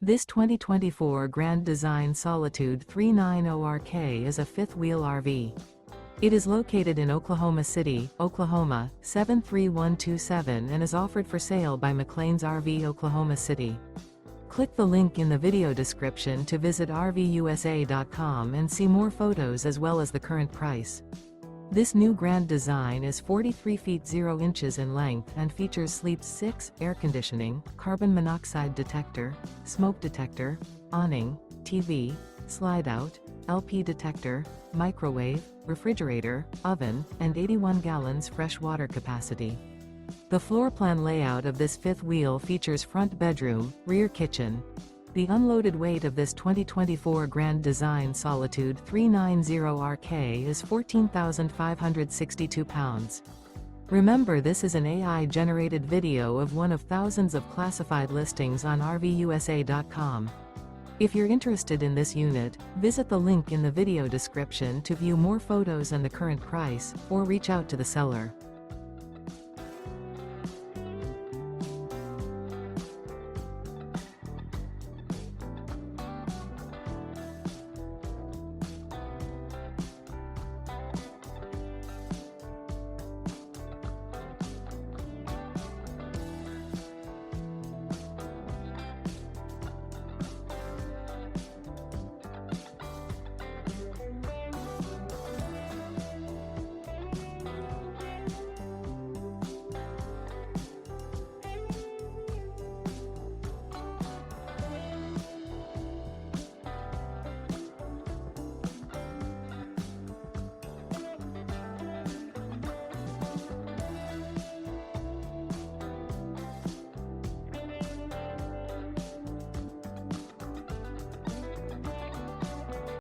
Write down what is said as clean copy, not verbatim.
This 2024 Grand Design Solitude 390RK is a fifth-wheel RV. It is located in Oklahoma City, Oklahoma, 73127 and is offered for sale by McClain's RV Oklahoma City. Click the link in the video description to visit RVUSA.com and see more photos as well as the current price. This new Grand Design is 43 feet 0 inches in length and features Sleep 6, air conditioning, carbon monoxide detector, smoke detector, awning, TV, Slideout, LP detector, microwave, refrigerator, oven, and 81 gallons fresh water capacity. The floor plan layout of this fifth wheel features front bedroom, rear kitchen. The unloaded weight of this 2024 Grand Design Solitude 390RK is 14,562 pounds. Remember, this is an AI-generated video of one of thousands of classified listings on RVUSA.com. If you're interested in this unit, visit the link in the video description to view more photos and the current price, or reach out to the seller.